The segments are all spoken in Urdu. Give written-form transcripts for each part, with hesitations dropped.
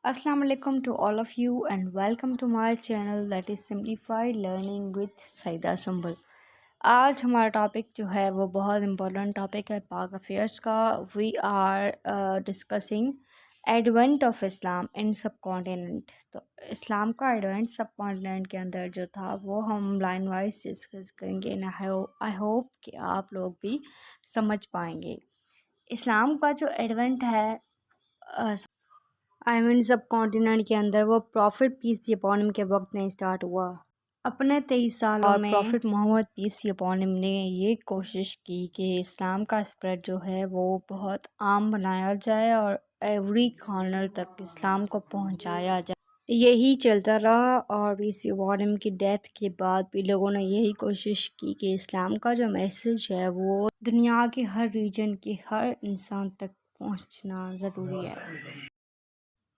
Assalamu alaikum to all of you and welcome to my channel that is Simplified Learning with Saeeda سنبل۔ آج ہمارا ٹاپک جو ہے وہ بہت امپورٹنٹ ٹاپک ہے پاک افیئرس کا۔ We are discussing advent of Islam in subcontinent. تو اسلام کا ایڈونٹ سب کانٹیننٹ کے اندر جو تھا وہ ہم لائن وائز ڈسکس کریں گے۔ آئی ہوپ کہ آپ لوگ بھی سمجھ پائیں گے۔ اسلام کا جو ایڈونٹ ہے سب کانٹیننٹ کے اندر وہ پروفٹ پیس بی اپون ہم کے وقت نہیں اسٹارٹ ہوا۔ اپنے 23 سالوں میں prophet Muhammad peace be upon ہم نے یہ کوشش کی کہ اسلام کا اسپریڈ جو ہے وہ بہت عام بنایا جائے اور ایوری کارنر تک اسلام کو پہنچایا جائے۔ یہی چلتا رہا اور پیس بی اپون ہم کی ڈیتھ کے بعد بھی لوگوں نے یہی کوشش کی کہ اسلام کا جو میسج ہے وہ دنیا کے ہر ریجن کے ہر انسان تک پہنچنا ضروری ہے۔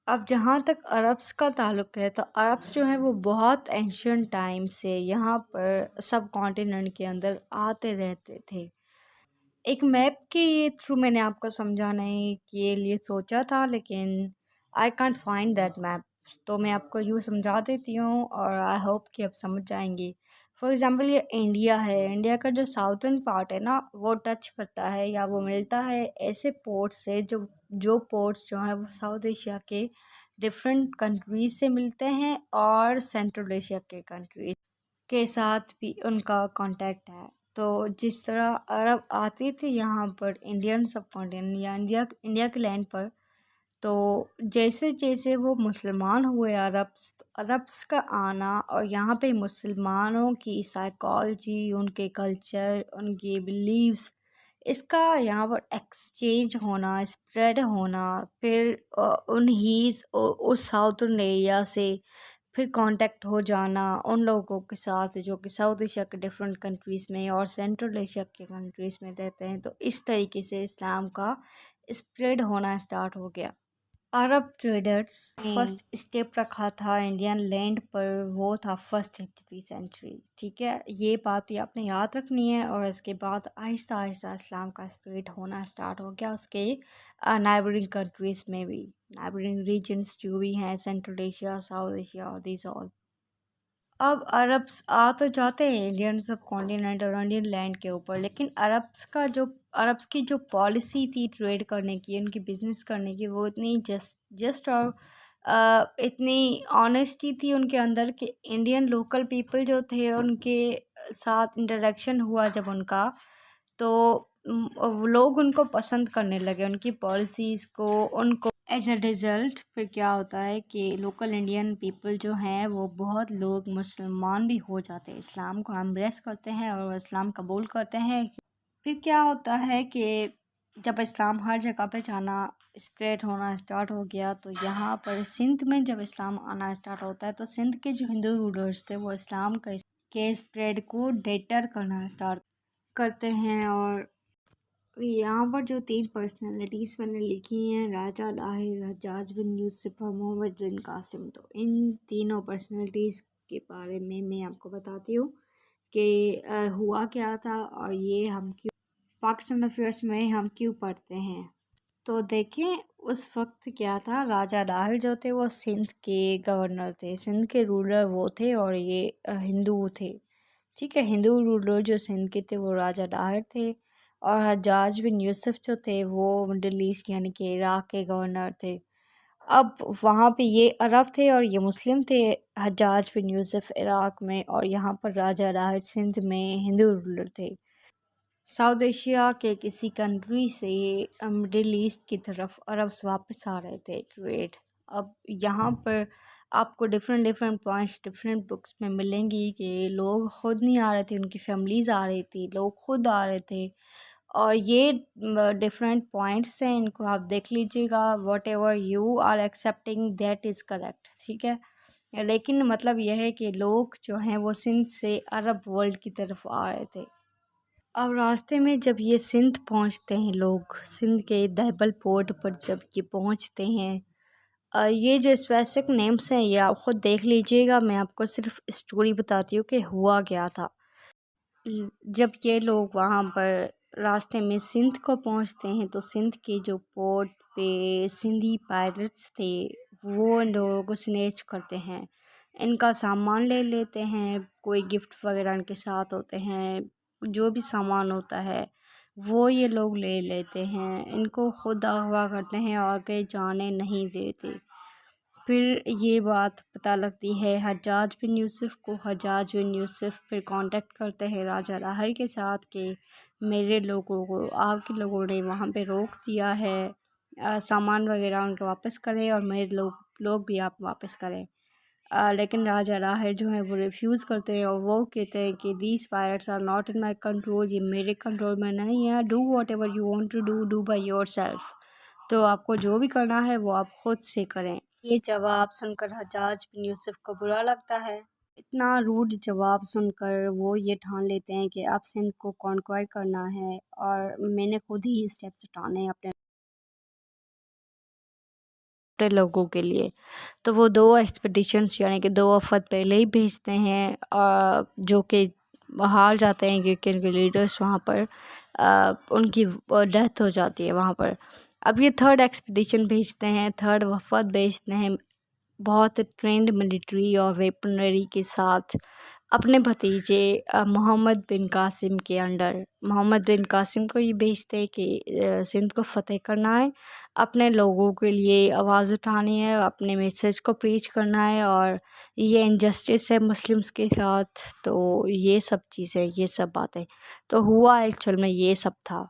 اب جہاں تک عربس کا تعلق ہے تو عربس جو ہیں وہ بہت اینشنٹ ٹائم سے یہاں پر سب کانٹیننٹ کے اندر آتے رہتے تھے۔ ایک میپ کے تھرو میں نے آپ کو سمجھانے کے لیے سوچا تھا لیکن I can't find that map, تو میں آپ کو یوں سمجھا دیتی ہوں اور آئی ہوپ کہ آپ سمجھ جائیں گے۔ فار ایگزامپل یہ انڈیا ہے، انڈیا کا جو ساؤتھرن پارٹ ہے نا وہ ٹچ کرتا ہے یا وہ ملتا ہے ایسے پورٹس سے جو پورٹس جو ہیں وہ ساؤتھ ایشیا کے ڈفرینٹ کنٹریز سے ملتے ہیں اور سینٹرل ایشیا کے کنٹریز کے ساتھ بھی ان کا کانٹیکٹ ہے۔ تو جس طرح عرب آتے تھے یہاں پر انڈین سب کانٹیننٹ یا انڈیا کے لینڈ پر، تو جیسے جیسے وہ مسلمان ہوئے عربس کا آنا اور یہاں پہ مسلمانوں کی سائیکالوجی، ان کے کلچر، ان کی بلیوز، اس کا یہاں پر ایکسچینج ہونا، اسپریڈ ہونا، پھر اس ساؤتھرن ایریا سے پھر کانٹیکٹ ہو جانا ان لوگوں کے ساتھ جو کہ ساؤتھ ایشیا کے ڈفرینٹ کنٹریز میں اور سینٹرل ایشیا کے کنٹریز میں رہتے ہیں۔ تو اس طریقے سے اسلام کا اسپریڈ ہونا اسٹارٹ ہو گیا۔ عرب ٹریڈرز فرسٹ اسٹیپ رکھا تھا انڈین لینڈ پر، وہ تھا فرسٹ ہجری سینچری، ٹھیک ہے، یہ بات آپ نے یاد رکھنی ہے۔ اور اس کے بعد آہستہ آہستہ اسلام کا اسپریڈ ہونا اسٹارٹ ہو گیا اس کے نائبرنگ کنٹریز میں بھی، نائبرنگ ریجنس جو بھی ہیں سینٹرل ایشیا، ساؤتھ ایشیا اور دیز آل۔ اب عربس آ تو جاتے ہیں انڈین سب کانٹیننٹ اور انڈین لینڈ کے اوپر، لیکن عربس کی جو پالیسی تھی ٹریڈ کرنے کی، ان کی بزنس کرنے کی، وہ اتنی جسٹ اور اتنی آنیسٹی تھی ان کے اندر کہ انڈین لوکل پیپل جو تھے ان کے ساتھ انٹریکشن ہوا جب ان کا، تو لوگ ان کو پسند کرنے لگے، ان کی پالیسیز کو، ان کو۔ ایز اے ریزلٹ پھر کیا ہوتا ہے کہ لوکل انڈین پیپل جو ہیں وہ بہت لوگ مسلمان بھی ہو جاتے ہیں، اسلام کو امبریس کرتے ہیں اور اسلام قبول کرتے ہیں۔ پھر کیا ہوتا ہے کہ جب اسلام ہر جگہ پہ جانا اسپریڈ ہونا اسٹارٹ ہو گیا، تو یہاں پر سندھ میں جب اسلام آنا اسٹارٹ ہوتا ہے تو سندھ کے جو ہندو رولرز تھے وہ اسلام کے اسپریڈ کو ڈیٹر کرنا اسٹارٹ کرتے ہیں۔ اور یہاں پر جو 3 پرسنالٹیز میں نے لکھی ہیں، راجہ لاہر، حجاج بن یوسف اور محمد بن قاسم، تو ان تینوں پرسنالٹیز کے بارے میں آپ کو بتاتی ہوں کہ ہوا کیا تھا اور یہ ہم کیوں پاکستان افیئرس میں ہم کیوں پڑھتے ہیں۔ تو دیکھیں اس وقت کیا تھا، راجہ لاہر جو تھے وہ سندھ کے گورنر تھے، سندھ کے رولر وہ تھے اور یہ ہندو تھے، ٹھیک ہے، ہندو رولر جو سندھ کے تھے وہ راجہ لاہر تھے، اور حجاج بن یوسف جو تھے وہ مڈل ایسٹ یعنی کہ عراق کے گورنر تھے۔ اب وہاں پہ یہ عرب تھے اور یہ مسلم تھے، حجاج بن یوسف عراق میں اور یہاں پر راجہ لاہر سندھ میں ہندو رولر تھے۔ ساؤتھ ایشیا کے کسی کنٹری سے مڈل ایسٹ کی طرف عربس واپس آ رہے تھے ٹریڈ۔ اب یہاں پر آپ کو ڈفرینٹ پوائنٹس ڈفرینٹ بکس میں ملیں گی کہ لوگ خود نہیں آ رہے تھے، ان کی فیملیز آ رہی تھی، لوگ خود آ رہے تھے، اور یہ ڈفرینٹ پوائنٹس ہیں، ان کو آپ دیکھ لیجیے گا۔ Whatever you are accepting that is correct, ٹھیک ہے، لیکن مطلب یہ ہے کہ لوگ جو ہیں وہ سندھ سے عرب ورلڈ کی طرف آ رہے تھے۔ اب راستے میں جب یہ سندھ پہنچتے ہیں، لوگ سندھ کے دہبل پورٹ پر جب یہ پہنچتے ہیں، یہ جو اسپیسیفک نیمز ہیں یہ آپ خود دیکھ لیجیے گا، میں آپ کو صرف اسٹوری بتاتی ہوں کہ ہوا کیا تھا۔ جب یہ لوگ وہاں پر راستے میں سندھ کو پہنچتے ہیں تو سندھ کے جو پورٹ پہ سندھی پائرٹس تھے وہ ان لوگوں کو سنیچ کرتے ہیں، ان کا سامان لے لیتے ہیں، کوئی گفٹ وغیرہ ان کے ساتھ ہوتے ہیں، جو بھی سامان ہوتا ہے وہ یہ لوگ لے لیتے ہیں، ان کو خود اغوا کرتے ہیں اور آگے جانے نہیں دیتے۔ پھر یہ بات پتہ لگتی ہے حجاج بن یوسف کو، حجاج بن یوسف پھر کانٹیکٹ کرتے ہیں راجہ راہر کے ساتھ کہ میرے لوگوں کو آپ کے لوگوں نے وہاں پہ روک دیا ہے، سامان وغیرہ ان کے واپس کریں اور میرے لوگ بھی آپ واپس کریں۔ لیکن راجہ راہر جو ہیں وہ ریفیوز کرتے ہیں اور وہ کہتے ہیں کہ these pirates are not in my control, یہ میرے کنٹرول میں نہیں ہے، do whatever you want to do, do by yourself, تو آپ کو جو بھی کرنا ہے وہ آپ خود سے کریں۔ یہ جواب سن کر حجاج بن یوسف کو برا لگتا ہے۔ اتنا روڈ جواب سن کر وہ یہ ٹھان لیتے ہیں کہ اب سندھ کو کانکوائر کرنا ہے اور میں نے خود ہی اسٹیپس اٹھانے ہیں اپنے لوگوں کے لیے۔ تو وہ 2 ایکسپیڈیشنز یعنی کہ 2 وفد پہلے ہی بھیجتے ہیں جو کہ ہار جاتے ہیں کیونکہ ان کے لیڈرز وہاں پر ان کی ڈیتھ ہو جاتی ہے وہاں پر۔ اب یہ 3rd ایکسپیڈیشن بھیجتے ہیں، 3rd وفد بھیجتے ہیں بہت ٹرینڈ ملٹری اور ویپنری کے ساتھ اپنے بھتیجے محمد بن قاسم کے انڈر۔ محمد بن قاسم کو یہ بھیجتے ہیں کہ سندھ کو فتح کرنا ہے، اپنے لوگوں کے لیے آواز اٹھانی ہے، اپنے میسیج کو پریچ کرنا ہے، اور یہ انجسٹس ہے مسلمس کے ساتھ، تو یہ سب چیزیں، یہ سب باتیں تو ہوا ایکچوئل میں یہ سب تھا۔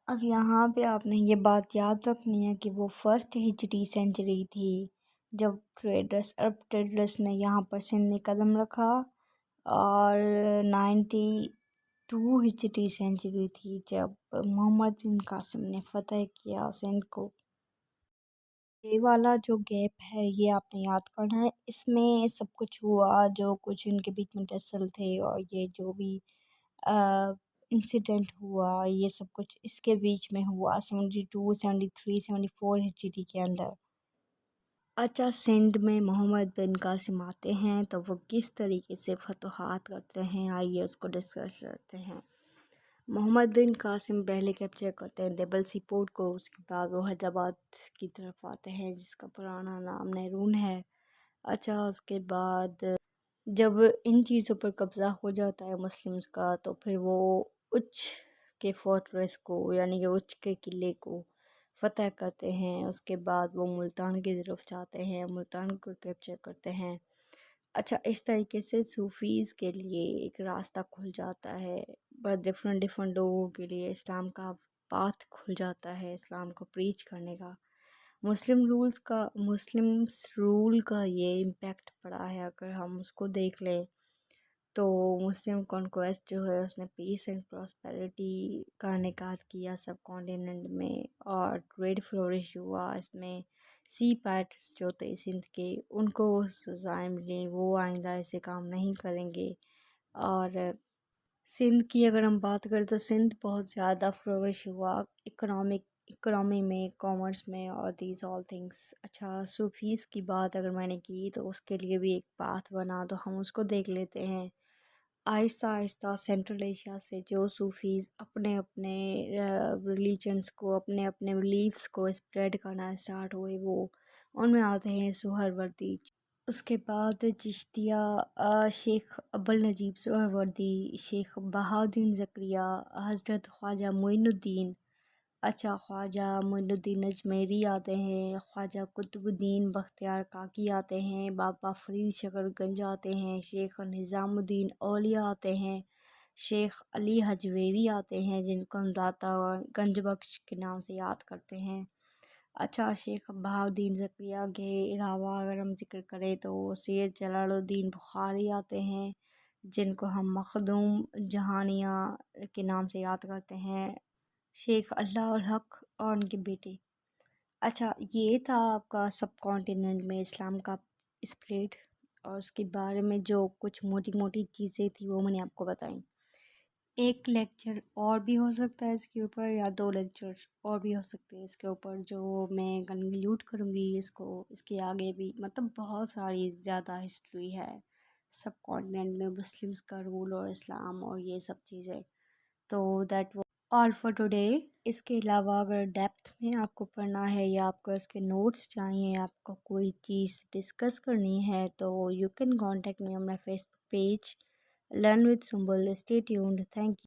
اب یہاں پہ آپ نے یہ بات یاد رکھنی ہے کہ وہ 1st ہجری سینچری تھی جب عرب ٹریڈرس نے یہاں پر سندھ میں قدم رکھا، اور 92 ہجری سینچری تھی جب محمد بن قاسم نے فتح کیا سندھ کو۔ یہ والا جو گیپ ہے یہ آپ نے یاد کرنا ہے، اس میں سب کچھ ہوا جو کچھ ان کے بیچ میں ٹسل تھے اور یہ جو بھی انسیڈنٹ ہوا، یہ سب کچھ اس کے بیچ میں ہوا 72 73 74 ہجری کے اندر۔ اچھا، سندھ میں محمد بن قاسم آتے ہیں تو وہ کس طریقے سے فتوحات کرتے ہیں، آئیے اس کو ڈسکس کرتے ہیں۔ محمد بن قاسم پہلے کیپچر کرتے ہیں دیبل سی پورٹ کو، اس کے بعد وہ حیدرآباد کی طرف آتے ہیں جس کا پرانا نام نیرون ہے۔ اچھا، اس کے بعد جب ان چیزوں پر قبضہ ہو جاتا ہے مسلمز کا تو پھر وہ اچ کے فورٹریس کو یعنی کہ اچ کے قلعے کو فتح کرتے ہیں۔ اس کے بعد وہ ملتان کی طرف جاتے ہیں، ملتان کو کیپچر کرتے ہیں۔ اچھا، اس طریقے سے صوفیز کے لیے ایک راستہ کھل جاتا ہے، بس ڈفرینٹ لوگوں کے لیے اسلام کا پاتھ کھل جاتا ہے، اسلام کو پریچ کرنے کا۔ مسلمس رول کا یہ امپیکٹ پڑا ہے، اگر ہم اس کو دیکھ لیں تو مسلم کانکویسٹ جو ہے اس نے پیس اینڈ پراسپیرٹی کا انعقاد کیا سب کانٹیننٹ میں، اور ٹریڈ فلورش ہوا، اس میں سی پیٹس جو تھے سندھ کے ان کو سزائیں ملیں، وہ آئندہ ایسے کام نہیں کریں گے۔ اور سندھ کی اگر ہم بات کریں تو سندھ بہت زیادہ فلورش ہوا اکنامی میں، کامرس میں اور دیز آل تھنگس۔ اچھا، صوفیز کی بات اگر میں نے کی تو اس کے لیے بھی ایک پاتھ بنا، تو ہم اس کو دیکھ لیتے ہیں۔ آہستہ آہستہ سینٹرل ایشیا سے جو صوفیز اپنے ریلیجنس کو، اپنے بلیفس کو اسپریڈ کرنا اسٹارٹ ہوئے، وہ ان میں آتے ہیں سہروردی، اس کے بعد چشتیہ، شیخ ابوالنجیب سہروردی، شیخ بہاؤالدین زکریا، حضرت خواجہ معین الدین۔ اچھا، خواجہ معین الدین اجمیری آتے ہیں، خواجہ قطب الدین بختیار کاکی آتے ہیں، بابا فرید شکر گنج آتے ہیں، شیخ نظام الدین اولیاء آتے ہیں، شیخ علی حجویری آتے ہیں جن کو ہم داتا گنج بخش کے نام سے یاد کرتے ہیں۔ اچھا، شیخ بہاؤالدین زکریا کے علاوہ اگر ہم ذکر کریں تو سید جلال الدین بخاری آتے ہیں جن کو ہم مخدوم جہانیہ کے نام سے یاد کرتے ہیں، شیخ اللہ الحق اور ان کے بیٹے۔ اچھا، یہ تھا آپ کا سب کانٹیننٹ میں اسلام کا اسپریڈ، اور اس کے بارے میں جو کچھ موٹی چیزیں تھیں وہ میں نے آپ کو بتائیں۔ ایک لیکچر اور بھی ہو سکتا ہے اس کے اوپر، یا 2 لیکچرز اور بھی ہو سکتے ہیں اس کے اوپر، جو میں کنکلیوڈ کروں گی اس کے آگے بھی، مطلب بہت ساری زیادہ ہسٹری ہے سب کانٹیننٹ میں مسلمس کا رول اور اسلام اور یہ سب چیزیں، تو دیٹ آل فار ٹوڈے. اس کے علاوہ اگر ڈیپتھ میں آپ کو پڑھنا ہے یا آپ کو اس کے نوٹس چاہیے، آپ کو کوئی چیز ڈسکس کرنی ہے، تو you can contact me on my Facebook page learn with Sumbul. Stay tuned. Thank you.